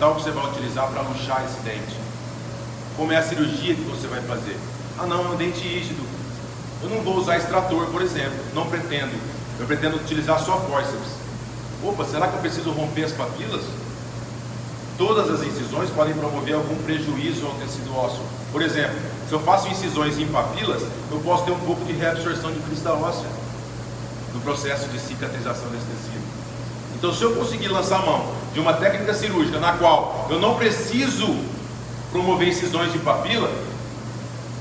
que você vai utilizar para luxar esse dente? Como é a cirurgia que você vai fazer? Ah não, é um dente rígido. Eu não vou usar extrator, por exemplo. Não pretendo. Eu pretendo utilizar só fórceps. Opa, será que eu preciso romper as papilas? Todas as incisões podem promover algum prejuízo ao tecido ósseo. Por exemplo, se eu faço incisões em papilas, eu posso ter um pouco de reabsorção de crista óssea no processo de cicatrização desse tecido. Então, se eu conseguir lançar a mão de uma técnica cirúrgica na qual eu não preciso promover incisões de papila,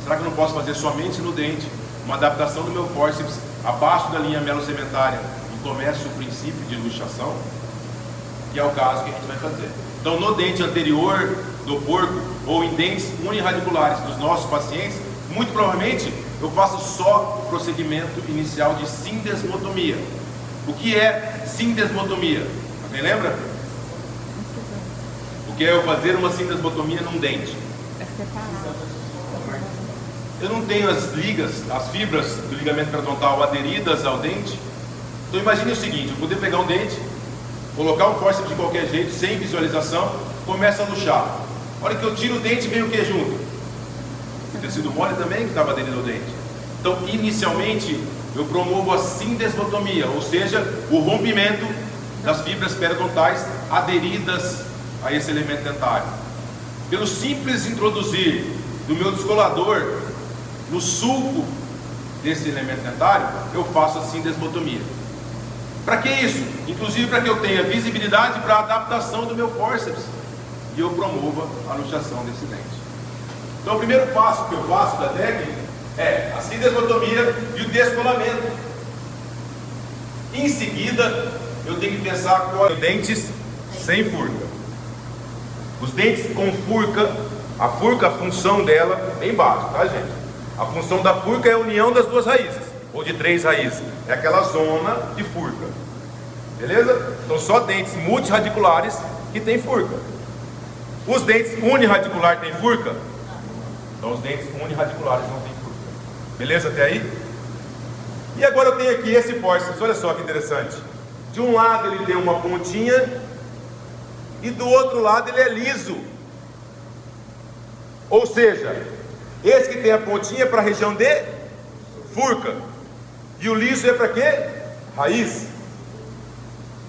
será que eu não posso fazer somente no dente uma adaptação do meu fórceps abaixo da linha melocementária e comece o princípio de luxação? Que é o caso que a gente vai fazer. Então, no dente anterior do porco ou em dentes unirradiculares dos nossos pacientes, muito provavelmente eu faço só o procedimento inicial de sindesmotomia. O que é sindesmotomia? Alguém lembra? O que é eu fazer uma sindesmotomia num dente? É separado. Eu não tenho as ligas, as fibras do ligamento periodontal aderidas ao dente. Então imagine o seguinte: eu poder pegar um dente, colocar um fórceps de qualquer jeito, sem visualização, começa a luxar. A hora que eu tiro o dente, vem o que junto? O tecido mole também que estava aderido ao dente. Então, inicialmente, eu promovo a sindesmotomia, ou seja, o rompimento das fibras periodontais aderidas a esse elemento dentário. Pelo simples introduzir do meu descolador no sulco desse elemento dentário, eu faço a sindesmotomia. Para que isso? Inclusive para que eu tenha visibilidade para a adaptação do meu fórceps e eu promova a luxação desse dente. Então, o primeiro passo que eu faço da técnica é a sindesmotomia e o descolamento. Em seguida, eu tenho que pensar com dentes sem furca. Os dentes com furca, a função dela, bem básica, tá, gente? A função da furca é a união das duas raízes, ou de três raízes. É aquela zona de furca. Beleza? Então, só dentes multirradiculares que tem furca. Os dentes unirradiculares têm furca? Então, os dentes unirradiculares não têm furca. Beleza até aí? E agora eu tenho aqui esse fórceps, olha só que interessante. De um lado ele tem uma pontinha e do outro lado ele é liso. Ou seja, esse que tem a pontinha é para a região de furca e o liso é para quê? Raiz.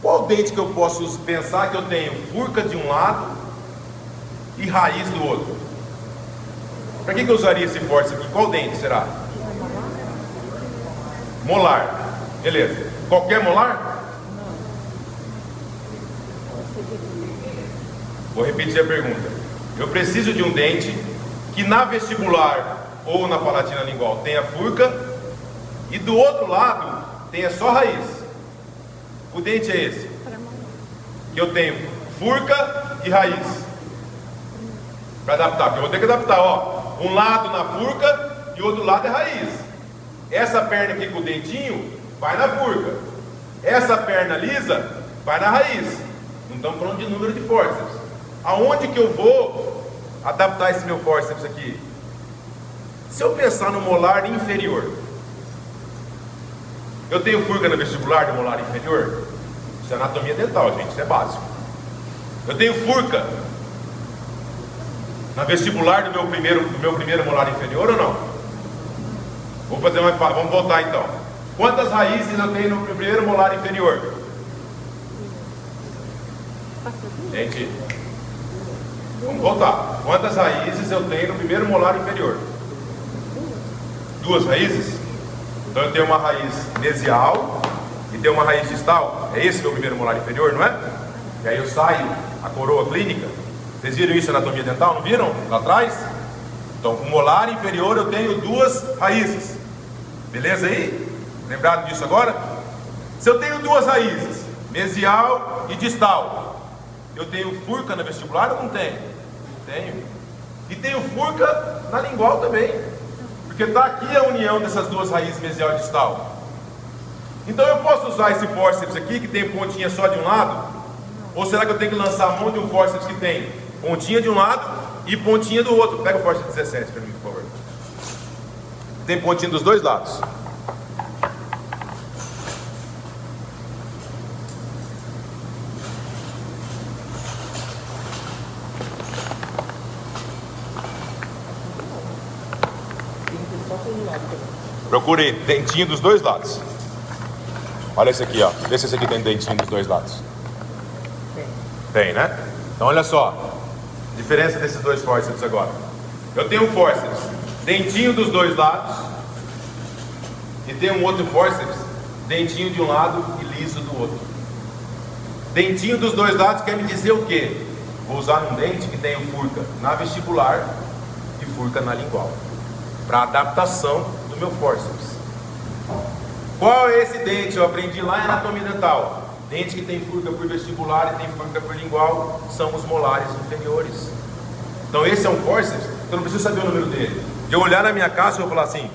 Qual dente que eu posso pensar que eu tenho furca de um lado e raiz do outro? Para que eu usaria esse fórceps aqui? Qual dente será? Molar. Beleza. Qualquer molar? Vou repetir a pergunta. Eu preciso de um dente que na vestibular ou na palatina lingual tenha furca e do outro lado tenha só raiz. O dente é esse. Que eu tenho furca e raiz. Para adaptar, porque eu vou ter que adaptar, ó. Um lado na furca e o outro lado é raiz. Essa perna aqui com o dentinho vai na furca. Essa perna lisa vai na raiz. Não estamos falando de número de fórceps. Aonde que eu vou adaptar esse meu fórceps aqui? Se eu pensar no molar inferior, eu tenho furca no vestibular do molar inferior? Isso é anatomia dental, gente, isso é básico. Eu tenho furca na vestibular do meu primeiro molar inferior ou não? Vou fazer mais fácil, vamos voltar então. Quantas raízes eu tenho no primeiro molar inferior? Gente, vamos voltar. Quantas raízes eu tenho no primeiro molar inferior? Duas raízes? Então eu tenho uma raiz mesial e tenho uma raiz distal. É esse meu primeiro molar inferior, não é? E aí eu saio a coroa clínica. Vocês viram isso na anatomia dental, não viram? Lá atrás? Então, o molar inferior eu tenho duas raízes. Beleza aí? Lembrado disso agora? Se eu tenho duas raízes, mesial e distal, eu tenho furca na vestibular ou não tenho? Tenho. E tenho furca na lingual também. Porque está aqui a união dessas duas raízes, mesial e distal. Então eu posso usar esse fórceps aqui, que tem pontinha só de um lado? Ou será que eu tenho que lançar a mão de um fórceps que tem pontinha de um lado e pontinha do outro? Pega o fórceps 17 para mim, por favor. Tem pontinha dos dois lados. Procure dentinho dos dois lados. Olha esse aqui, ó. Vê se esse aqui tem dentinho dos dois lados. Tem, né? Então olha só. Diferença desses dois fórceps agora. Eu tenho um fórceps dentinho dos dois lados. E tem um outro fórceps dentinho de um lado e liso do outro. Dentinho dos dois lados quer me dizer o quê? Vou usar um dente que tem furca na vestibular e furca na lingual, para adaptação do meu fórceps. Qual é esse dente? Eu aprendi lá em anatomia dental. Dente que tem furca por vestibular e tem furca por lingual são os molares inferiores. Então esse é um fórceps, eu não preciso saber o número dele. De eu olhar na minha casa e eu vou falar assim: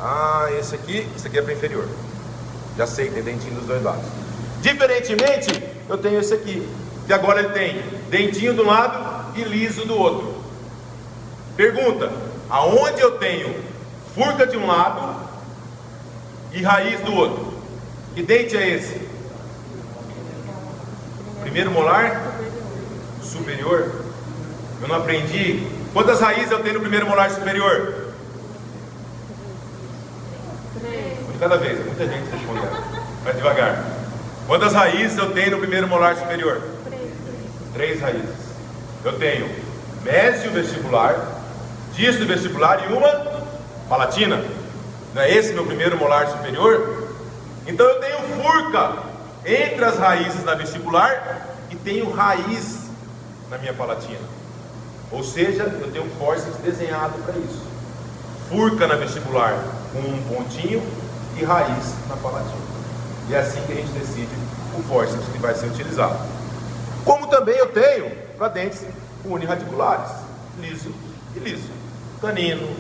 ah, esse aqui é para inferior. Já sei, tem dentinho dos dois lados. Diferentemente, eu tenho esse aqui, que agora ele tem dentinho de um lado e liso do outro. Pergunta: aonde eu tenho furca de um lado e raiz do outro? Que dente é esse? Primeiro molar superior. Eu não aprendi. Quantas raízes eu tenho no primeiro molar superior? 3. Um de cada vez, é muita gente respondendo. Vai devagar. Quantas raízes eu tenho no primeiro molar superior? 3 raízes. Eu tenho mésio vestibular, disto vestibular e uma palatina. Não é esse meu primeiro molar superior? Então eu tenho furca entre as raízes na vestibular e tenho raiz na minha palatina. Ou seja, eu tenho fórceps desenhado para isso. Furca na vestibular com um pontinho e raiz na palatina. E é assim que a gente decide o fórceps que vai ser utilizado. Como também eu tenho para dentes unirradiculares, liso e liso, canino,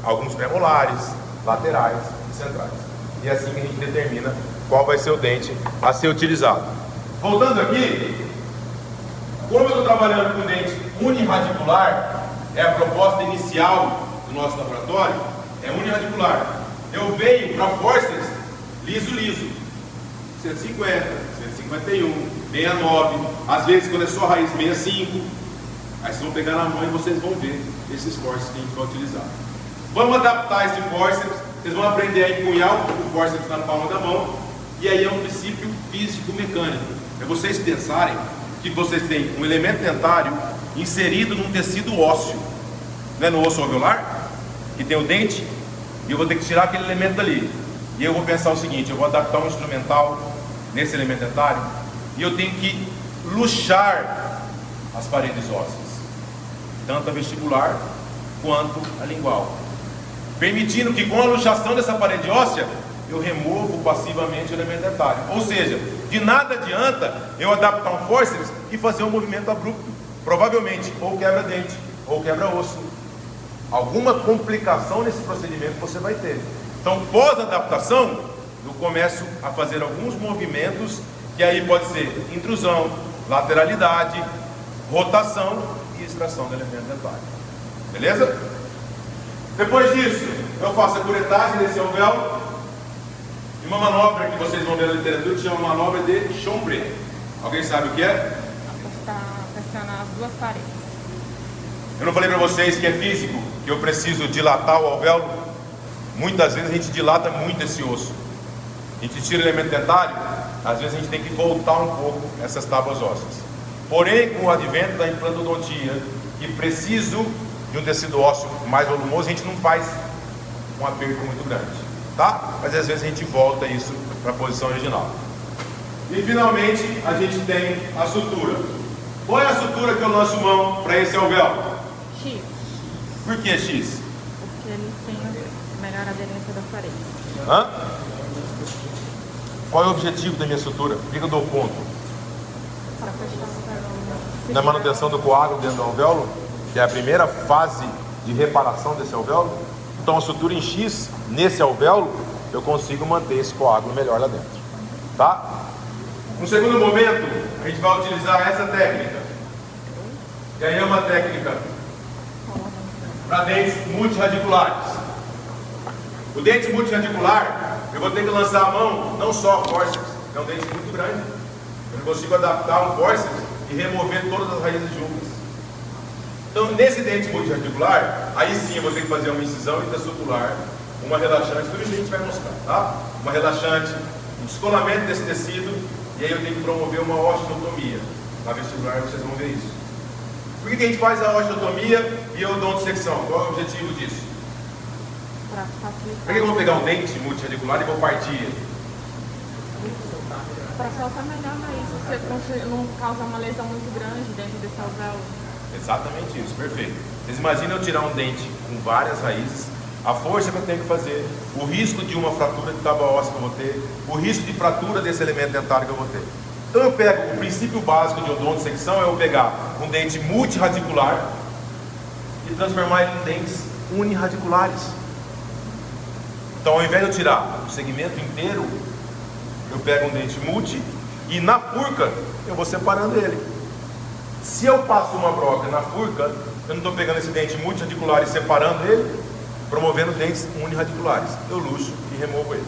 alguns premolares, laterais e centrais. E é assim que a gente determina qual vai ser o dente a ser utilizado. Voltando aqui, como eu estou trabalhando com dente unirradicular, é a proposta inicial do nosso laboratório, é unirradicular. Eu venho para fórceps liso, 150, 151, 69, às vezes quando é só raiz 65, aí vocês vão pegar na mão e vocês vão ver esses fórceps que a gente vai utilizar. Vamos adaptar esse fórceps, vocês vão aprender a empunhar o fórceps na palma da mão, e aí é um princípio físico-mecânico. É vocês pensarem que vocês têm um elemento dentário inserido num tecido ósseo, né, no osso alveolar, que tem o dente, e eu vou ter que tirar aquele elemento dali. E eu vou pensar o seguinte: eu vou adaptar um instrumental nesse elemento dentário, e eu tenho que luxar as paredes ósseas, tanto a vestibular quanto a lingual, permitindo que com a luxação dessa parede óssea eu removo passivamente o elemento dentário. Ou seja, de nada adianta eu adaptar um fórceps e fazer um movimento abrupto. Provavelmente ou quebra dente ou quebra osso. Alguma complicação nesse procedimento você vai ter. Então, pós-adaptação, eu começo a fazer alguns movimentos que aí pode ser intrusão, lateralidade, rotação e extração do elemento dentário. Beleza? Depois disso, eu faço a curetagem desse alvéolo e uma manobra que vocês vão ver na literatura que chama manobra de Chombre. Alguém sabe o que é? Pressionar as duas paredes. Eu não falei para vocês que é físico, que eu preciso dilatar o alvéolo? Muitas vezes a gente dilata muito esse osso. A gente tira o elemento dentário, às vezes a gente tem que voltar um pouco essas tábuas ósseas. Porém, com o advento da implantodontia, que preciso de um tecido ósseo mais volumoso, a gente não faz um aperto muito grande, tá? Mas às vezes a gente volta isso para a posição original. E finalmente a gente tem a sutura. Qual é a sutura que eu lanço mão para esse alvéolo? X. Por que X? Porque ele tem a melhor aderência das paredes. Hã? Qual é o objetivo da minha sutura? Por que eu dou ponto? Para fechar o Na manutenção do coágulo dentro do alvéolo, que é a primeira fase de reparação desse alvéolo. Então a sutura em X, nesse alvéolo, eu consigo manter esse coágulo melhor lá dentro, tá? No segundo momento, a gente vai utilizar essa técnica, e aí é uma técnica para dentes multirradiculares. O dente multirradicular, eu vou ter que lançar a mão, não só a fórceps, é um dente muito grande, eu não consigo adaptar um fórceps e remover todas as raízes juntas. Então, nesse dente multirradicular, aí sim eu vou ter que fazer uma incisão intrasutular uma relaxante, tudo isso a gente vai mostrar, tá? Uma relaxante, um descolamento desse tecido, e aí eu tenho que promover uma osteotomia. Na vestibular vocês vão ver isso. Por que a gente faz a osteotomia e a odontodissecção? Qual é o objetivo disso? Para facilitar. Por que eu vou pegar um dente multiradicular e vou partir ele? Para soltar melhor a raiz, você não causar uma lesão muito grande dentro desse alvéolo. Exatamente isso, perfeito. Vocês imaginam eu tirar um dente com várias raízes, a força que eu tenho que fazer, o risco de uma fratura de tábua óssea que eu vou ter, o risco de fratura desse elemento dentário que eu vou ter. Então eu pego, o princípio básico de odontodissecção é eu pegar um dente multiradicular e transformar ele em dentes unirradiculares. Então ao invés de eu tirar o segmento inteiro, eu pego um dente multi e na furca eu vou separando ele. Se eu passo uma broca na furca, eu não estou pegando esse dente multiradicular e separando ele, promovendo dentes unirradiculares. Eu luxo e removo eles.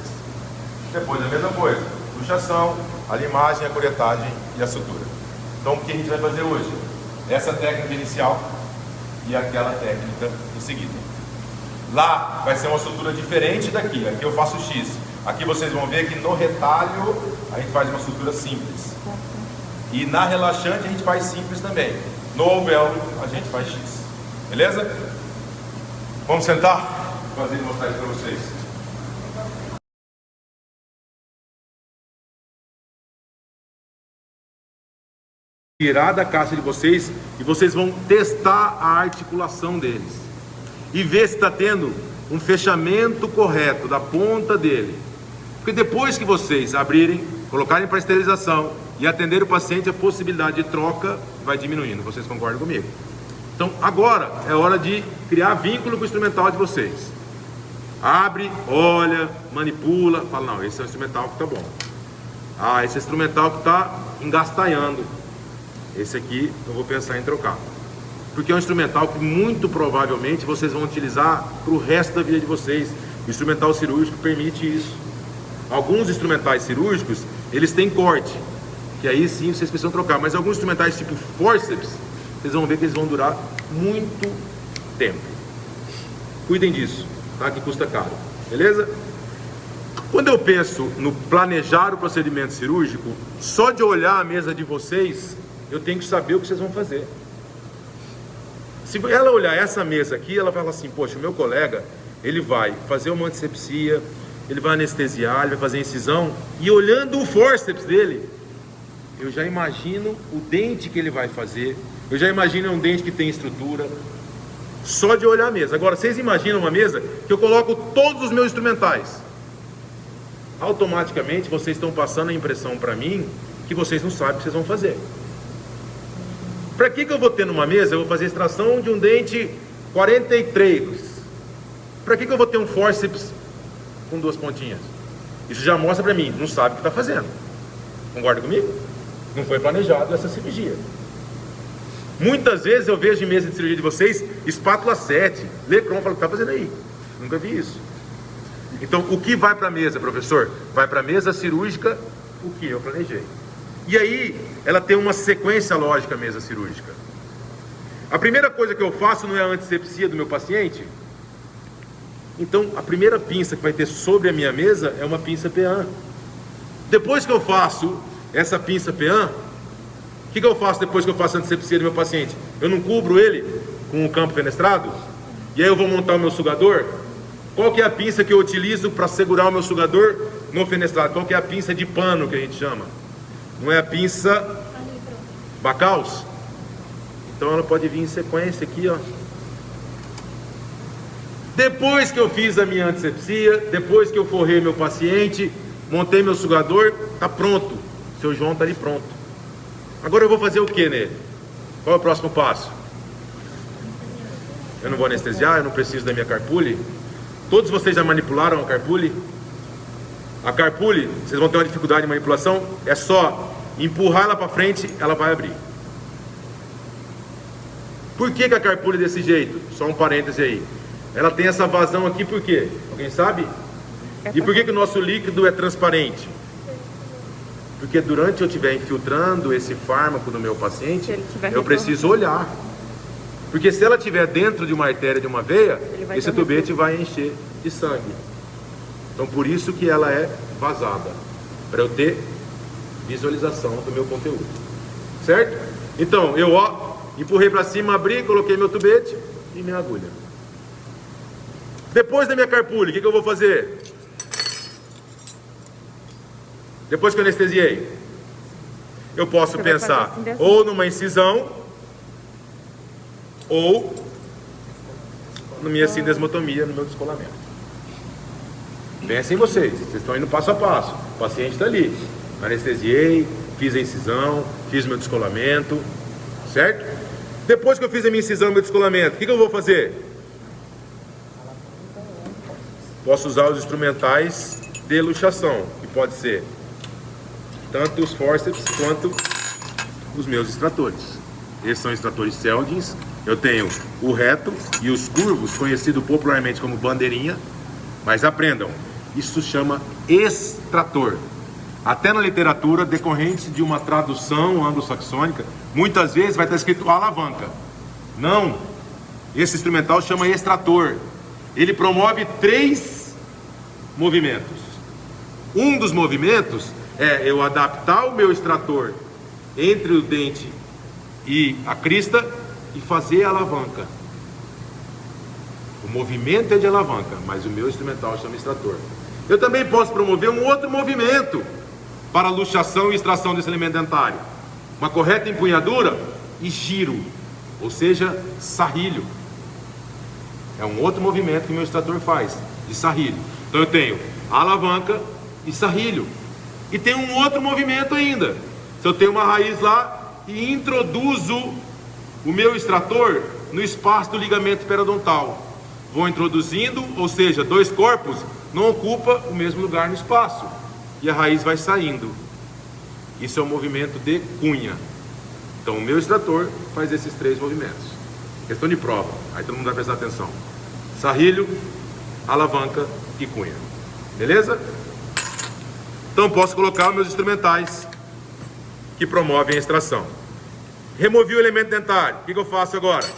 Depois a mesma coisa, luxação, a limagem, a curetagem e a sutura. Então o que a gente vai fazer hoje? Essa técnica inicial e aquela técnica em seguida. Lá vai ser uma sutura diferente daqui. Aqui eu faço X. Aqui vocês vão ver que no retalho a gente faz uma sutura simples. E na relaxante a gente faz simples também. No alvéolo a gente faz X. Beleza? Vamos sentar? Vou fazer e mostrar isso para vocês. Tirar da caixa de vocês e vocês vão testar a articulação deles. E ver se está tendo um fechamento correto da ponta dele. Porque depois que vocês abrirem, colocarem para esterilização e atender o paciente, a possibilidade de troca vai diminuindo. Vocês concordam comigo? Então agora é hora de criar vínculo com o instrumental de vocês. Abre, olha, manipula, fala, não, esse é o instrumental que está bom. Ah, esse é o instrumental que está engastanhando. Esse aqui eu vou pensar em trocar. Porque é um instrumental que muito provavelmente vocês vão utilizar para o resto da vida de vocês. O instrumental cirúrgico permite isso. Alguns instrumentais cirúrgicos, eles têm corte, que aí sim vocês precisam trocar. Mas alguns instrumentais tipo forceps, vocês vão ver que eles vão durar muito tempo. Cuidem disso, tá? Que custa caro, beleza? Quando eu penso no planejar o procedimento cirúrgico, só de olhar a mesa de vocês, eu tenho que saber o que vocês vão fazer. Se ela olhar essa mesa aqui, ela vai falar assim, poxa, o meu colega, ele vai fazer uma antisepsia, ele vai anestesiar, ele vai fazer incisão, e olhando o fórceps dele, eu já imagino o dente que ele vai fazer, eu já imagino um dente que tem estrutura, só de olhar a mesa. Agora, vocês imaginam uma mesa que eu coloco todos os meus instrumentais. Automaticamente, vocês estão passando a impressão para mim que vocês não sabem o que vocês vão fazer. Para que eu vou ter numa mesa? Eu vou fazer extração de um dente 43. Para que eu vou ter um fórceps com duas pontinhas? Isso já mostra para mim, não sabe o que está fazendo. Concorda comigo? Não foi planejado essa cirurgia. Muitas vezes eu vejo em mesa de cirurgia de vocês espátula 7, Lecron, fala, o que está fazendo aí? Nunca vi isso. Então, o que vai para a mesa, professor? Vai para a mesa cirúrgica o que eu planejei. E aí, ela tem uma sequência lógica, a mesa cirúrgica. A primeira coisa que eu faço não é a antisepsia do meu paciente? Então, a primeira pinça que vai ter sobre a minha mesa é uma pinça PEAN. Depois que eu faço essa pinça PEAN, o que eu faço depois que eu faço a antisepsia do meu paciente? Eu não cubro ele com o campo fenestrado? E aí eu vou montar o meu sugador? Qual que é a pinça que eu utilizo para segurar o meu sugador no fenestrado? Qual que é a pinça de pano que a gente chama? Não é a pinça Bacaus? Então ela pode vir em sequência aqui, ó. Depois que eu fiz a minha antisepsia, depois que eu forrei meu paciente, montei meu sugador, tá pronto. O seu João tá ali pronto. Agora eu vou fazer o que nele? Qual é o próximo passo? Eu não vou anestesiar, eu não preciso da minha carpule. Todos vocês já manipularam a carpule? A carpule, vocês vão ter uma dificuldade de manipulação, é só empurrar ela para frente, ela vai abrir. Por que a carpule é desse jeito? Só um parêntese aí. Ela tem essa vazão aqui por quê? Alguém sabe? E por que o nosso líquido é transparente? Porque durante eu estiver infiltrando esse fármaco no meu paciente, eu preciso olhar. Porque se ela estiver dentro de uma artéria, de uma veia, esse tubete vai encher de sangue. Então por isso que ela é vazada, para eu ter visualização do meu conteúdo, certo? Então eu empurrei para cima, abri, coloquei meu tubete e minha agulha. Depois da minha carpulha, o que eu vou fazer? Depois que eu anestesiei, eu posso pensar ou numa incisão ou na minha sindesmotomia, no meu descolamento. Pensem vocês estão indo passo a passo. O paciente está ali. Anestesiei, fiz a incisão, fiz meu descolamento, certo? Depois que eu fiz a minha incisão e meu descolamento, o que eu vou fazer? Posso usar os instrumentais de luxação, que pode ser tanto os forceps quanto os meus extratores. Esses são extratores Seldins. Eu tenho o reto e os curvos, conhecido popularmente como bandeirinha. Mas aprendam, isso chama extrator. Até na literatura, decorrente de uma tradução anglo-saxônica, muitas vezes vai estar escrito alavanca. Não, esse instrumental chama extrator. Ele promove 3 movimentos. Um dos movimentos é eu adaptar o meu extrator entre o dente e a crista e fazer a alavanca. O movimento é de alavanca, mas o meu instrumental chama extrator. Eu também posso promover um outro movimento para luxação e extração desse elemento dentário. Uma correta empunhadura e giro, ou seja, sarrilho. É um outro movimento que o meu extrator faz, de sarrilho. Então eu tenho alavanca e sarrilho. E tem um outro movimento ainda. Se eu tenho uma raiz lá e introduzo o meu extrator no espaço do ligamento periodontal. Vou introduzindo, ou seja, 2 corpos não ocupam o mesmo lugar no espaço. E a raiz vai saindo. Isso é um movimento de cunha. Então o meu extrator faz esses 3 movimentos. Questão de prova, aí todo mundo vai prestar atenção. Sarrilho, alavanca e cunha. Beleza? Então posso colocar os meus instrumentais que promovem a extração. Removi o elemento dentário. O que eu faço agora?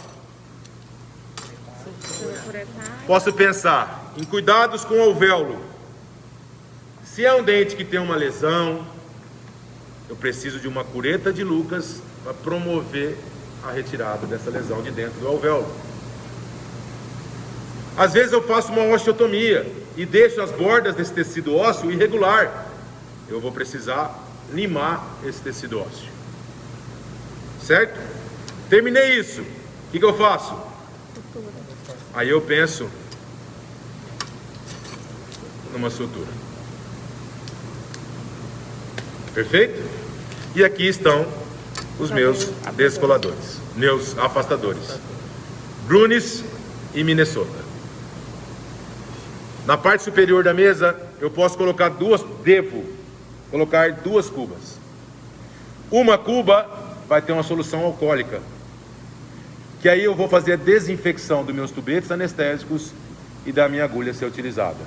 Posso pensar em cuidados com o alvéolo. Se é um dente que tem uma lesão, eu preciso de uma cureta de Lucas para promover a retirada dessa lesão de dentro do alvéolo. Às vezes eu faço uma osteotomia e deixo as bordas desse tecido ósseo irregular. Eu vou precisar limar esse tecido ósseo. Certo? Terminei isso. O que eu faço? Aí eu penso numa sutura. Perfeito? E aqui estão os meus descoladores, meus afastadores. Brunis e Minnesota. Na parte superior da mesa, eu posso colocar devo colocar 2 cubas. Uma cuba vai ter uma solução alcoólica, que aí eu vou fazer a desinfecção dos meus tubetes anestésicos e da minha agulha ser utilizada.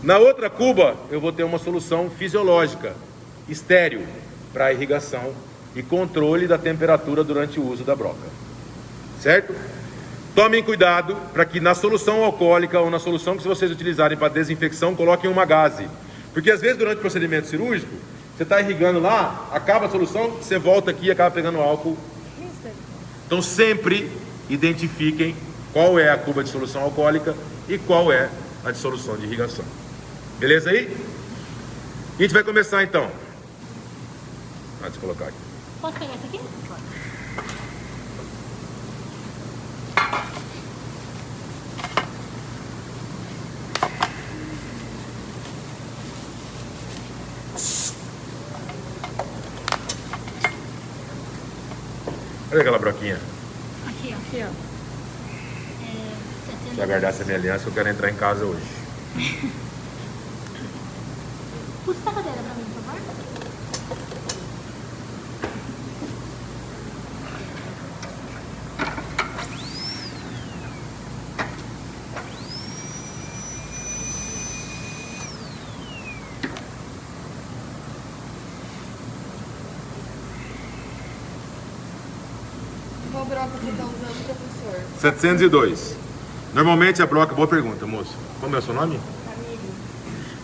Na outra cuba, eu vou ter uma solução fisiológica, estéril, para irrigação e controle da temperatura durante o uso da broca. Certo? Tomem cuidado para que na solução alcoólica ou na solução que vocês utilizarem para desinfecção, coloquem uma gaze. Porque às vezes durante o procedimento cirúrgico, você está irrigando lá, acaba a solução, você volta aqui e acaba pegando álcool. Então sempre identifiquem qual é a cuba de solução alcoólica e qual é a de solução de irrigação. Beleza aí? A gente vai começar então. Deixa eu colocar aqui. Posso pegar esse aqui? Olha aquela broquinha. Aqui, ó. Aqui, ó. Deixa eu aguardar essa minha aliança que eu quero entrar em casa hoje. Puxa essa cadeira pra mim, por favor. Qual broca você está usando, professor? 702. Normalmente a broca, boa pergunta, moço. Como é o seu nome? Camille.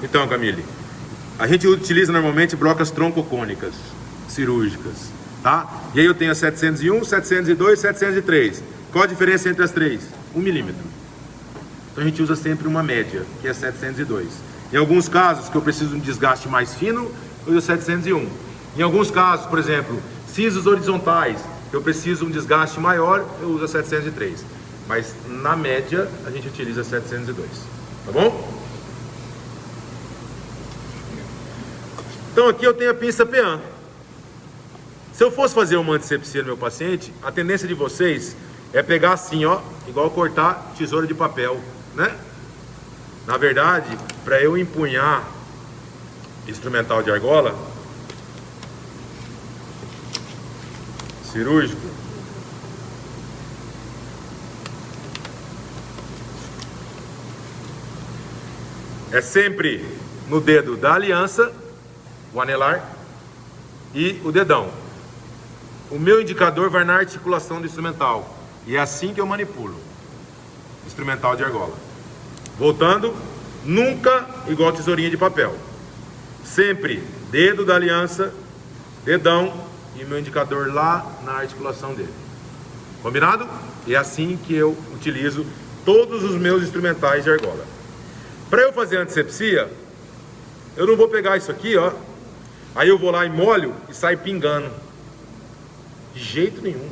Então, Camille, a gente utiliza normalmente brocas troncocônicas, cirúrgicas, tá? E aí eu tenho a 701, 702, 703. Qual a diferença entre as três? 1 milímetro. Então a gente usa sempre uma média, que é 702. Em alguns casos que eu preciso de um desgaste mais fino, eu uso 701. Em alguns casos, por exemplo, sisos horizontais, eu preciso de um desgaste maior, eu uso a 703. Mas na média a gente utiliza 702. Tá bom? Então aqui eu tenho a pinça PEAN. Se eu fosse fazer uma antisepsia no meu paciente, a tendência de vocês é pegar assim, ó, igual cortar tesoura de papel, né? Na verdade, para eu empunhar instrumental de argola cirúrgico, é sempre no dedo da aliança, o anelar e o dedão. O meu indicador vai na articulação do instrumental. E é assim que eu manipulo instrumental de argola. Voltando, nunca igual tesourinha de papel. Sempre dedo da aliança, dedão e meu indicador lá na articulação dele. Combinado? E é assim que eu utilizo todos os meus instrumentais de argola. Para eu fazer antisepsia, eu não vou pegar isso aqui, ó. Aí eu vou lá e molho e sai pingando. De jeito nenhum.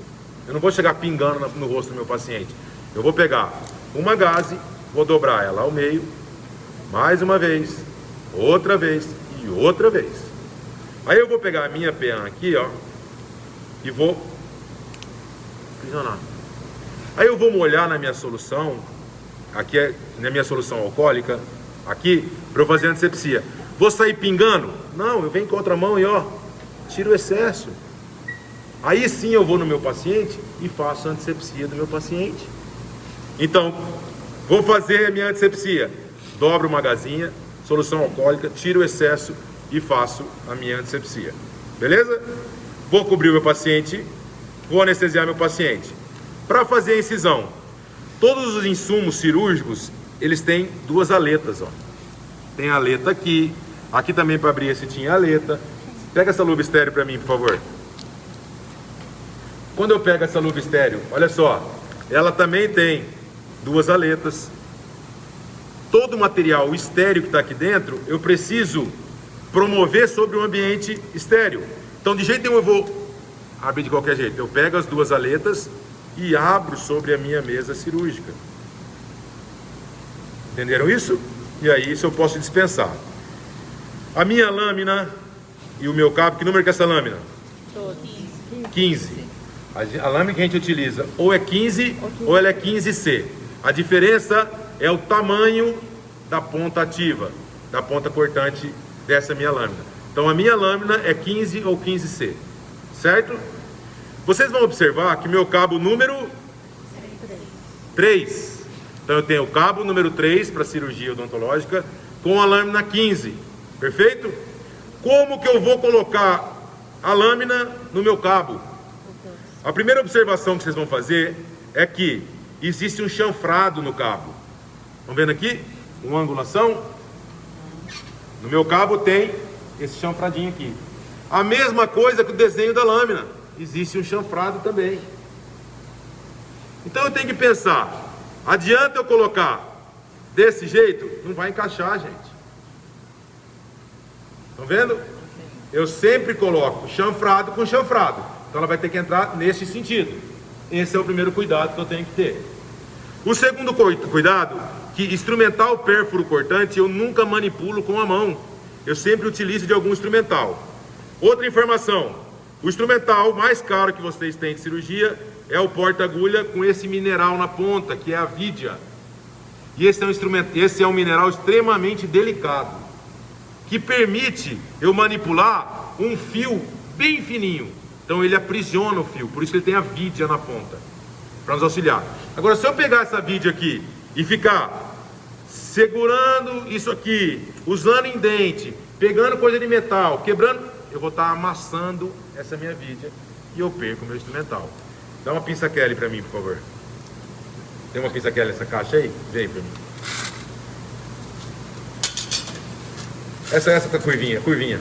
Eu não vou chegar pingando no rosto do meu paciente. Eu vou pegar uma gaze, vou dobrar ela ao meio, mais uma vez, outra vez e outra vez. Aí eu vou pegar a minha PEAN aqui, ó, e vou aprisionar. Aí eu vou molhar na minha solução, aqui é na minha solução alcoólica, aqui, para eu fazer antisepsia. Vou sair pingando? Não, eu venho com a outra mão e ó, tiro o excesso. Aí sim eu vou no meu paciente e faço a antisepsia do meu paciente. Então, vou fazer a minha antisepsia. Dobro uma gazinha, solução alcoólica, tiro o excesso e faço a minha antisepsia. Beleza? Vou cobrir o meu paciente, vou anestesiar meu paciente. Para fazer a incisão, todos os insumos cirúrgicos, eles têm duas aletas, ó. Tem a aleta aqui, aqui também para abrir esse tinha aleta. Pega essa luva estéreo para mim, por favor. Quando eu pego essa luva estéreo, olha só, ela também tem duas aletas. Todo o material estéreo que está aqui dentro, eu preciso promover sobre o ambiente estéreo. Então, de jeito nenhum eu vou abrir de qualquer jeito. Eu pego as duas aletas e abro sobre a minha mesa cirúrgica. Entenderam isso? E aí, isso eu posso dispensar. A minha lâmina e o meu cabo, que número que é essa lâmina? 15. A lâmina que a gente utiliza ou é 15 ou ela é 15C. A diferença é o tamanho da ponta ativa, da ponta cortante dessa minha lâmina. Então a minha lâmina é 15 ou 15C, certo? Vocês vão observar que meu cabo número 3. Então eu tenho o cabo número 3 para cirurgia odontológica com a lâmina 15, perfeito? Como que eu vou colocar a lâmina no meu cabo? A primeira observação que vocês vão fazer é que existe um chanfrado no cabo. Estão vendo aqui? Uma angulação. No meu cabo tem esse chanfradinho aqui. A mesma coisa que o desenho da lâmina. Existe um chanfrado também. Então eu tenho que pensar, adianta eu colocar desse jeito? Não vai encaixar, gente. Estão vendo? Eu sempre coloco chanfrado com chanfrado. Então ela vai ter que entrar nesse sentido. Esse é o primeiro cuidado que eu tenho que ter. O segundo cuidado, que instrumental pérfuro cortante eu nunca manipulo com a mão. Eu sempre utilizo de algum instrumental. Outra informação, o instrumental mais caro que vocês têm de cirurgia é o porta-agulha com esse mineral na ponta, que é a vídia. E esse é um mineral extremamente delicado, que permite eu manipular um fio bem fininho. Então ele aprisiona o fio, por isso que ele tem a vídia na ponta, para nos auxiliar. Agora, se eu pegar essa vídia aqui e ficar segurando isso aqui, usando em dente, pegando coisa de metal, quebrando, eu vou estar amassando essa minha vídia e eu perco o meu instrumental. Dá uma pinça Kelly para mim, por favor. Tem uma pinça Kelly nessa caixa aí? Vem pra mim. Essa tá curvinha.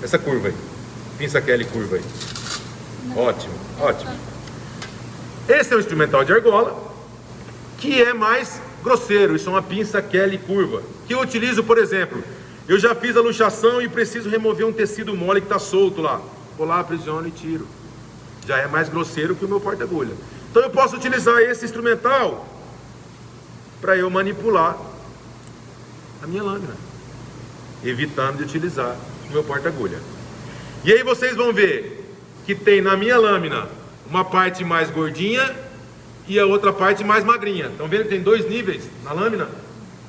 Essa curva aí. Pinça Kelly curva aí. Ótimo. Esse é o instrumental de argola, que é mais grosseiro. Isso é uma pinça Kelly curva, que eu utilizo, por exemplo, eu já fiz a luxação e preciso remover um tecido mole que está solto lá. Vou lá, aprisiono e tiro. Já é mais grosseiro que o meu porta-agulha. Então eu posso utilizar esse instrumental para eu manipular a minha lâmina, evitando de utilizar o meu porta-agulha. E aí vocês vão ver que tem na minha lâmina uma parte mais gordinha e a outra parte mais magrinha. Estão vendo que tem dois níveis na lâmina?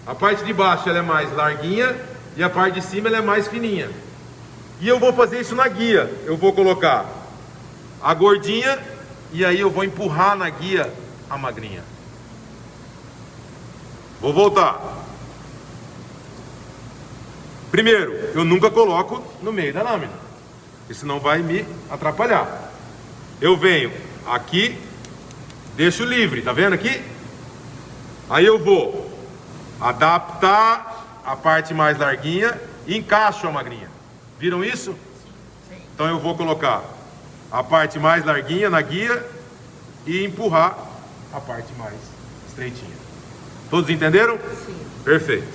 A parte de baixo ela é mais larguinha e a parte de cima ela é mais fininha. E eu vou fazer isso na guia. Eu vou colocar a gordinha e aí eu vou empurrar na guia a magrinha. Vou voltar. Primeiro, eu nunca coloco no meio da lâmina, porque senão vai me atrapalhar. Eu venho aqui, deixo livre, tá vendo aqui? Aí eu vou adaptar a parte mais larguinha e encaixo a magrinha. Viram isso? Então eu vou colocar a parte mais larguinha na guia e empurrar a parte mais estreitinha. Todos entenderam? Sim. Perfeito.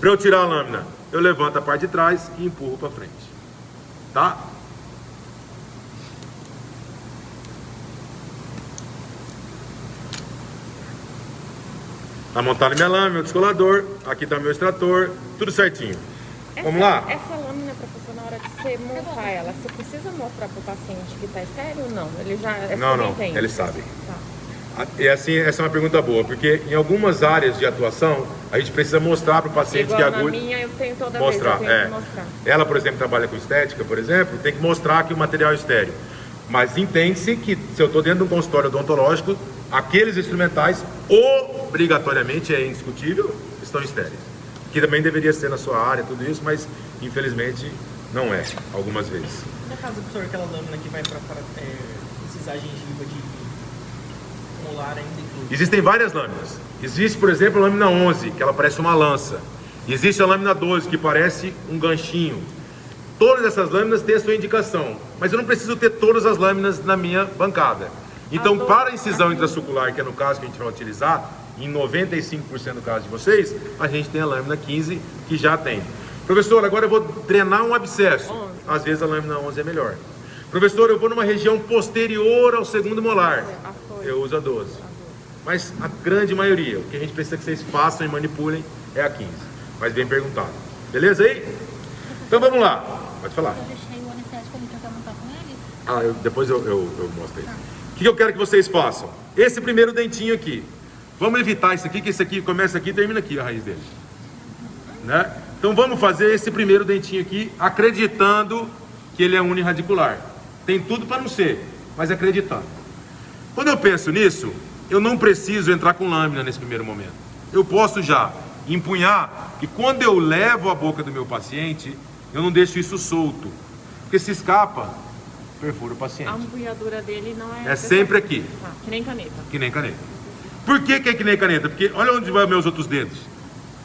Para eu tirar a lâmina, eu levanto a parte de trás e empurro para frente. Tá? Tá montado minha lâmina, meu descolador, aqui tá meu extrator, tudo certinho. Vamos lá? Essa lâmina, professor, na hora de você montar ela, você precisa mostrar para o paciente que está estéreo ou não? Ele já Não, ele sabe. Tá. E assim, essa é uma pergunta boa, porque em algumas áreas de atuação, a gente precisa mostrar para o paciente que a agulha... na minha eu tenho toda mostrar, vez, eu tenho que mostrar. Ela, por exemplo, trabalha com estética, por exemplo, tem que mostrar que o material é estéreo. Mas entende-se que se eu estou dentro de um consultório odontológico, aqueles instrumentais, obrigatoriamente, é indiscutível, estão estéreis. Que também deveria ser na sua área, tudo isso, mas infelizmente não é, algumas vezes. No caso, professor, aquela lâmina que vai para precisar gengiva de molar ainda e tudo. Existem várias lâminas. Existe, por exemplo, a lâmina 11, que ela parece uma lança. Existe a lâmina 12, que parece um ganchinho. Todas essas lâminas têm a sua indicação, mas eu não preciso ter todas as lâminas na minha bancada. Então, para a incisão intrasucular, que é no caso que a gente vai utilizar, em 95% do caso de vocês, a gente tem a lâmina 15, que já tem. Professor, agora eu vou drenar um abscesso. Às vezes a lâmina 11 é melhor. Professor, eu vou numa região posterior ao segundo molar. Eu uso a 12. Mas a grande maioria, o que a gente precisa que vocês façam e manipulem é a 15. Mas bem perguntado. Beleza aí? Então vamos lá. Pode falar. Eu deixei o anestésico ali pra montar com ele. Depois eu mostro aí. O que eu quero que vocês façam? Esse primeiro dentinho aqui. Vamos evitar isso aqui, que esse aqui começa aqui e termina aqui a raiz dele. Né? Então vamos fazer esse primeiro dentinho aqui, acreditando que ele é uniradicular. Tem tudo para não ser, mas acreditando. Quando eu penso nisso, eu não preciso entrar com lâmina nesse primeiro momento. Eu posso já empunhar, e quando eu levo a boca do meu paciente, eu não deixo isso solto. Porque se escapa, perfura o paciente. A empunhadura dele não é... É sempre aqui. Que nem caneta. Que nem caneta. Por que é que nem caneta? Porque olha onde vai meus outros dedos.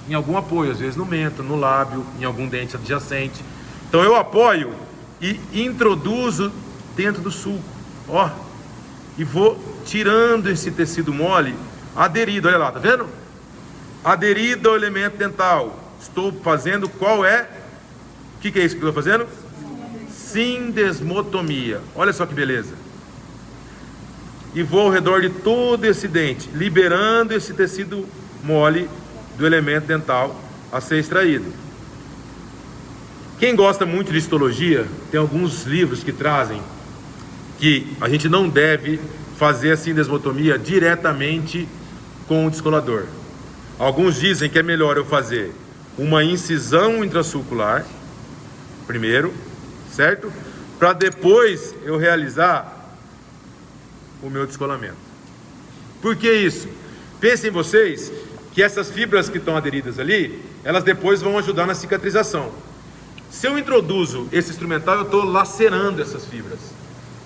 Em algum apoio, às vezes no mento, no lábio, em algum dente adjacente. Então eu apoio e introduzo dentro do sulco. Ó. E vou tirando esse tecido mole aderido. Olha lá, tá vendo? Aderido ao elemento dental. Estou fazendo qual é... O que é isso que eu estou fazendo? Sindesmotomia. Olha só que beleza. E vou ao redor de todo esse dente, liberando esse tecido mole do elemento dental a ser extraído. Quem gosta muito de histologia, tem alguns livros que trazem que a gente não deve fazer a sindesmotomia diretamente com o descolador. Alguns dizem que é melhor eu fazer uma incisão intrasulcular primeiro, certo? Para depois eu realizar o meu descolamento. Por que isso? Pensem vocês que essas fibras que estão aderidas ali, elas depois vão ajudar na cicatrização. Se eu introduzo esse instrumental, eu estou lacerando essas fibras.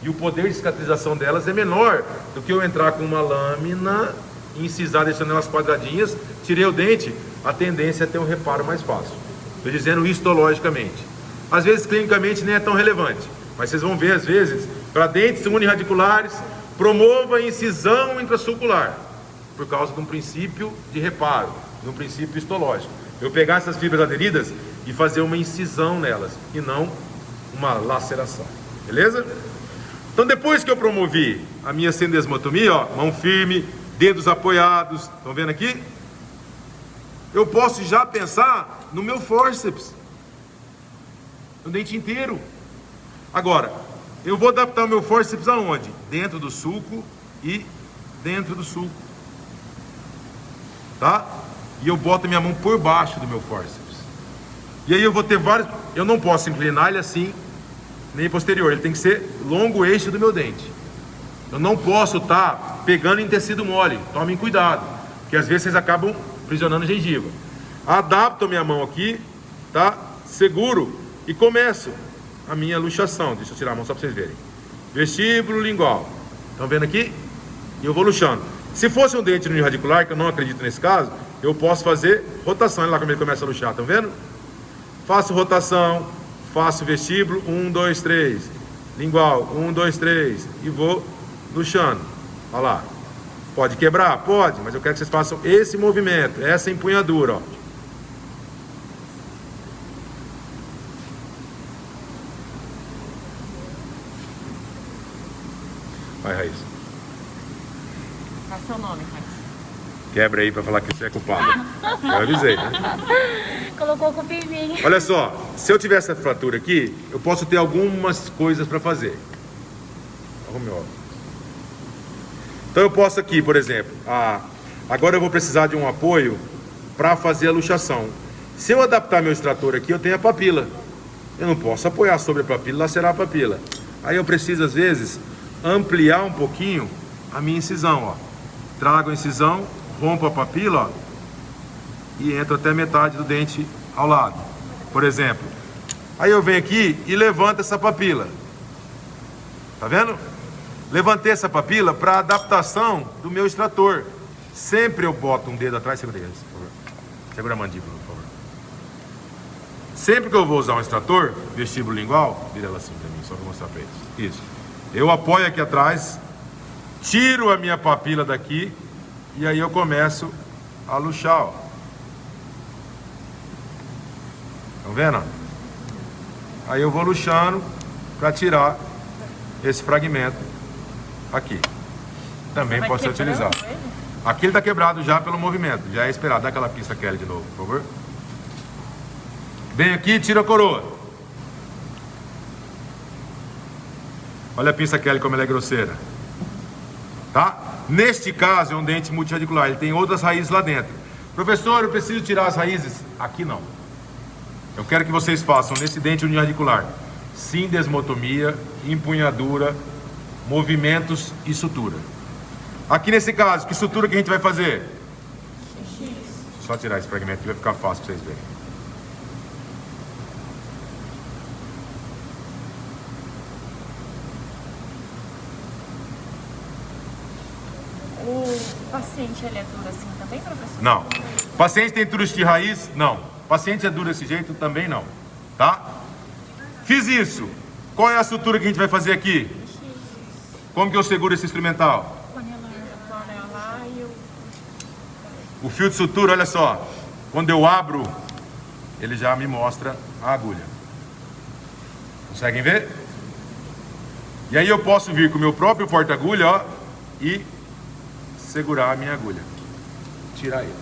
E o poder de cicatrização delas é menor do que eu entrar com uma lâmina, incisar, deixando elas quadradinhas, tirei o dente, a tendência é ter um reparo mais fácil. Estou dizendo histologicamente. Às vezes, clinicamente, nem é tão relevante. Mas vocês vão ver, às vezes, para dentes unirradiculares, promova a incisão intrasulcular, por causa de um princípio de reparo, de um princípio histológico. Eu pegar essas fibras aderidas e fazer uma incisão nelas, e não uma laceração. Beleza? Então, depois que eu promovi a minha sendesmotomia, ó, mão firme, dedos apoiados, estão vendo aqui? Eu posso já pensar no meu fórceps, no dente inteiro. Agora, eu vou adaptar o meu fórceps aonde? Dentro do sulco e dentro do sulco. Tá? E eu boto minha mão por baixo do meu fórceps. E aí eu vou ter vários... Eu não posso inclinar ele assim, nem posterior. Ele tem que ser longo eixo do meu dente. Eu não posso estar pegando em tecido mole. Tomem cuidado, porque às vezes vocês acabam aprisionando gengiva. Adapto a minha mão aqui, tá? Seguro e começo a minha luxação. Deixa eu tirar a mão só para vocês verem. Vestíbulo lingual. Estão vendo aqui? E eu vou luxando. Se fosse um dente unirradicular, que eu não acredito nesse caso, eu posso fazer rotação. Olha lá como ele começa a luxar, estão vendo? Faço rotação, faço vestíbulo, 1, 2, 3. Lingual, 1, 2, 3. E vou luxando. Olha lá. Pode quebrar? Pode, mas eu quero que vocês façam esse movimento, essa empunhadura, ó. Vai, Raíssa. Qual é o seu nome, Raíssa? Quebra aí pra falar que você é culpado. Eu avisei, né? Colocou com o pivinho. Olha só, se eu tiver essa fratura aqui, eu posso ter algumas coisas para fazer. Arrume o óculos. Então eu posso aqui, por exemplo, agora eu vou precisar de um apoio para fazer a luxação. Se eu adaptar meu extrator aqui, eu tenho a papila. Eu não posso apoiar sobre a papila e lacerar a papila. Aí eu preciso, às vezes, ampliar um pouquinho a minha incisão, ó. Trago a incisão, rompo a papila, ó, e entro até metade do dente ao lado, por exemplo. Aí eu venho aqui e levanto essa papila. Tá vendo? Levantei essa papila para adaptação do meu extrator. Sempre eu boto um dedo atrás, segura aí, por favor. Segura a mandíbula, por favor. Sempre que eu vou usar um extrator, vestíbulo lingual, vira ela assim para mim, só para mostrar para eles. Isso. Eu apoio aqui atrás, tiro a minha papila daqui e aí eu começo a luxar, ó. Estão vendo? Aí eu vou luxando para tirar esse fragmento aqui. Também pode ser utilizado. Aqui ele está quebrado já pelo movimento. Já é esperado. Dá aquela pista Kelly de novo, por favor. Vem aqui e tira a coroa. Olha a pista Kelly como ela é grosseira. Tá? Neste caso é um dente multirradicular. Ele tem outras raízes lá dentro. Professor, eu preciso tirar as raízes? Aqui não. Eu quero que vocês façam nesse dente unirradicular sindesmotomia, empunhadura, movimentos e sutura. Aqui nesse caso, que sutura que a gente vai fazer? Só tirar esse fragmento que vai ficar fácil para vocês verem. O paciente, ele é duro assim também, professor? Não. Paciente tem trus de raiz? Não. Paciente é duro desse jeito? Também não. Tá? Fiz isso. Qual é a sutura que a gente vai fazer aqui? Como que eu seguro esse instrumental? O fio de sutura, olha só. Quando eu abro, ele já me mostra a agulha. Conseguem ver? E aí eu posso vir com o meu próprio porta-agulha, ó, e segurar a minha agulha. Tirar ele.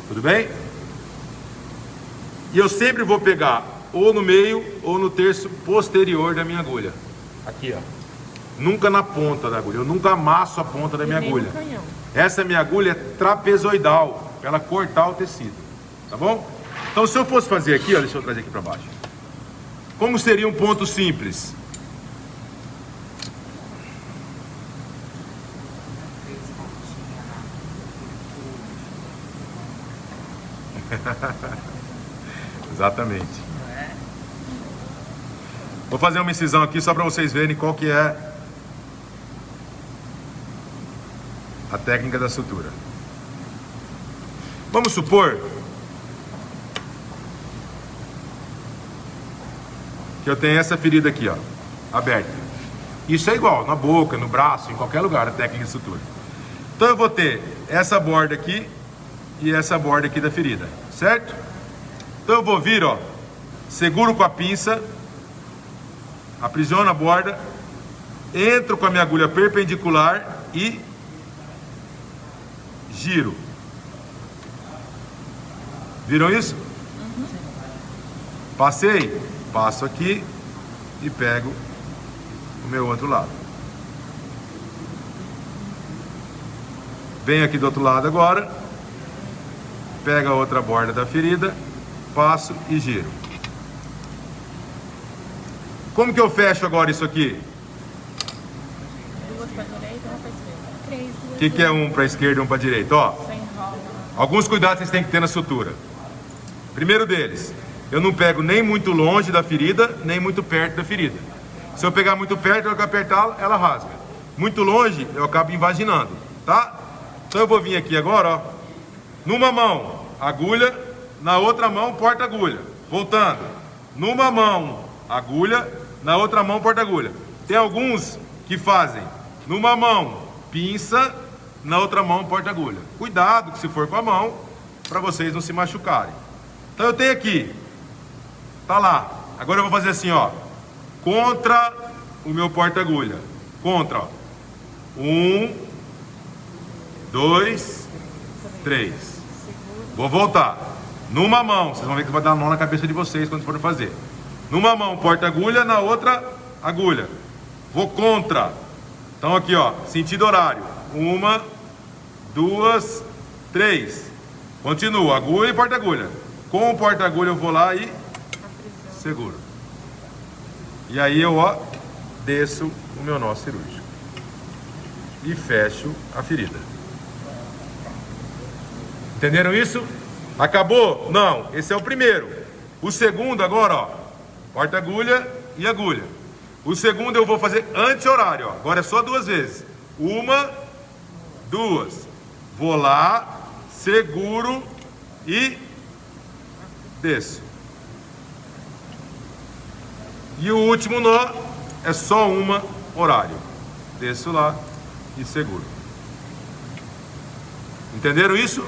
Tudo bem? E eu sempre vou pegar ou no meio ou no terço posterior da minha agulha. Aqui, ó. Nunca na ponta da agulha. Eu nunca amasso a ponta da minha agulha. Essa minha agulha é trapezoidal, para ela cortar o tecido. Tá bom? Então se eu fosse fazer aqui, ó, deixa eu trazer aqui para baixo. Como seria um ponto simples? Exatamente. Vou fazer uma incisão aqui só para vocês verem qual que é a técnica da sutura. Vamos supor que eu tenho essa ferida aqui, ó, aberta. Isso é igual, na boca, no braço, em qualquer lugar, a técnica de sutura. Então eu vou ter essa borda aqui e essa borda aqui da ferida, certo? Então eu vou vir, ó, seguro com a pinça, aprisiono a borda, entro com a minha agulha perpendicular e giro. Viram isso? Passei, passo aqui e pego o meu outro lado. Venho aqui do outro lado agora, pego a outra borda da ferida, passo e giro. Como que eu fecho agora isso aqui? Duas para direita, uma para esquerda. O que é um para esquerda e um para direita? Ó, Sem roda. alguns cuidados vocês têm que ter na sutura. Primeiro deles, eu não pego nem muito longe da ferida, nem muito perto da ferida. Se eu pegar muito perto, eu apertá-la, ela rasga. Muito longe, eu acabo invaginando, tá? Então eu vou vir aqui agora, ó. Numa mão, agulha, na outra mão, porta-agulha. Voltando. Numa mão, agulha, na outra mão, porta-agulha. Tem alguns que fazem numa mão, pinça, na outra mão, porta-agulha. Cuidado que se for com a mão, para vocês não se machucarem. Então eu tenho aqui, tá lá. Agora eu vou fazer assim, ó, contra o meu porta-agulha. Contra, ó. 1, 2, 3. Vou voltar. Numa mão, vocês vão ver que vai dar nó na cabeça de vocês quando forem fazer. Numa mão, porta-agulha, na outra, agulha. Vou contra. Então aqui, ó, sentido horário. 1, 2, 3. Continuo, agulha e porta-agulha. Com o porta-agulha eu vou lá e seguro. E aí eu, ó, desço o meu nó cirúrgico. E fecho a ferida. Entenderam isso? Acabou? Não, esse é o primeiro. O segundo agora, ó, porta-agulha e agulha. O segundo eu vou fazer anti-horário, ó. Agora é só 2 vezes. 1, 2. Vou lá, seguro e desço. E o último nó é só uma horário. Desço lá e seguro. Entenderam isso?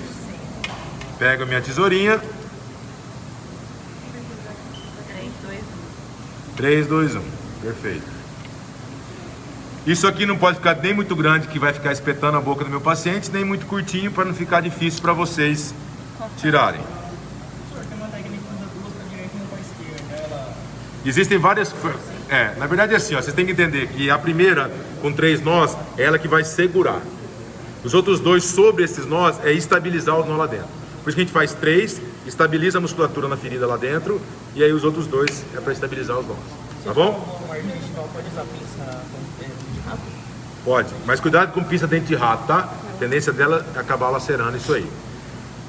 Pego a minha tesourinha. 3, 2, 1. Perfeito. Isso aqui não pode ficar nem muito grande, que vai ficar espetando a boca do meu paciente, nem muito curtinho, para não ficar difícil para vocês tirarem. Professor, tem uma técnica que usa duas para direita e uma para esquerda. Ela... Existem várias... na verdade é assim, ó, vocês têm que entender que a primeira, com 3 nós, é ela que vai segurar. Os outros 2 sobre esses nós é estabilizar os nós lá dentro. Por isso que a gente faz 3, estabiliza a musculatura na ferida lá dentro, e aí os outros 2 é para estabilizar os nós. Tá bom? O argentival pode usar pinça com dente de rato? Pode, mas cuidado com pinça dente de rato, tá? A tendência dela é acabar lacerando isso aí.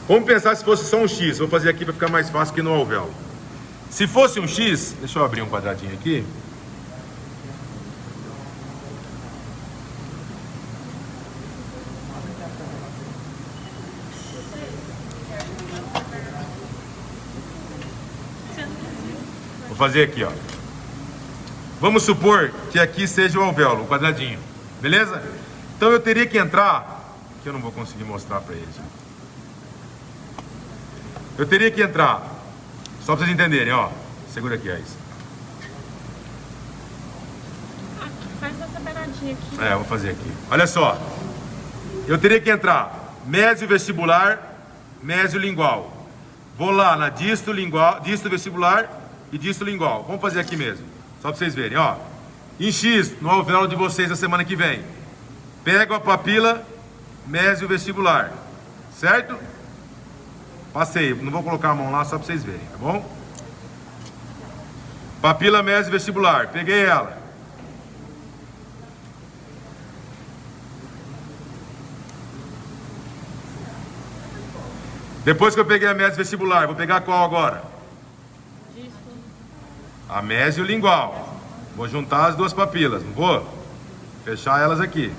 Vamos pensar se fosse só um X. Vou fazer aqui para ficar mais fácil que no alvéolo. Se fosse um X, deixa eu abrir um quadradinho aqui. Vou fazer aqui, ó. Vamos supor que aqui seja o alvéolo, o quadradinho. Beleza? Então eu teria que entrar, que eu não vou conseguir mostrar para eles. Eu teria que entrar, só para vocês entenderem, ó. Segura aqui, é isso. Faz essa beiradinha aqui. Vou fazer aqui. Olha só. Eu teria que entrar mésio vestibular, mésio lingual. Vou lá na disto lingual, disto vestibular e disto lingual. Vamos fazer aqui mesmo, só para vocês verem, ó. Em X, no alvéolo de vocês na semana que vem. Pego a papila mésio vestibular, certo? Passei, não vou colocar a mão lá só para vocês verem, tá bom? Papila mésio vestibular, peguei ela. Depois que eu peguei a mésio vestibular, vou pegar qual agora? A mésio lingual. Vou juntar as duas papilas, não vou? Fechar elas aqui.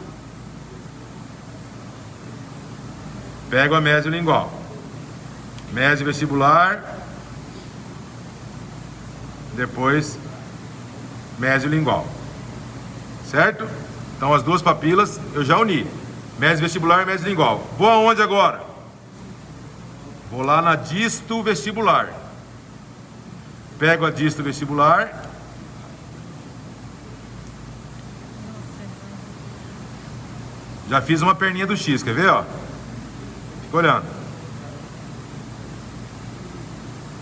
Pego a mesiolingual. Mesiovestibular. Depois mesiolingual. Certo? Então as duas papilas eu já uni. Mesiovestibular e mesiolingual. Vou aonde agora? Vou lá na disto vestibular. Pego a disto vestibular. Já fiz uma perninha do X, quer ver, ó? Fica olhando.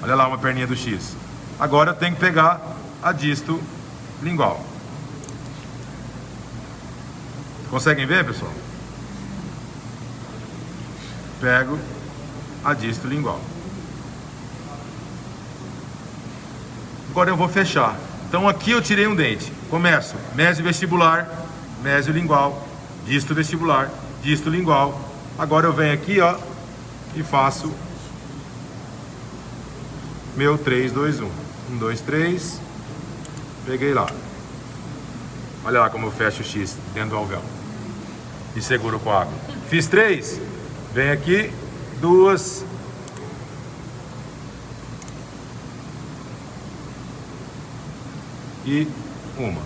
Olha lá uma perninha do X. Agora eu tenho que pegar a disto lingual. Conseguem ver, pessoal? Pego a disto lingual. Agora eu vou fechar. Então aqui eu tirei um dente. Começo mesiovestibular, mesiolingual, disto vestibular, disto lingual. Agora eu venho aqui, ó, e faço meu 3, 2, 1. 1, 2, 3. Peguei lá. Olha lá como eu fecho o X dentro do alvéolo. E seguro com a água. Fiz 3. Vem aqui. 2. E 1.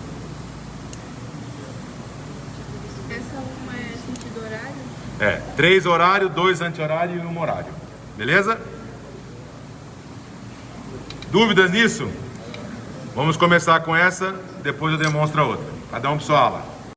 Essa uma é sentido horário? É, 3 horário, 2 anti-horário e 1 horário. Beleza? Dúvidas nisso? Vamos começar com essa, depois eu demonstro a outra. Cada um para sua ala.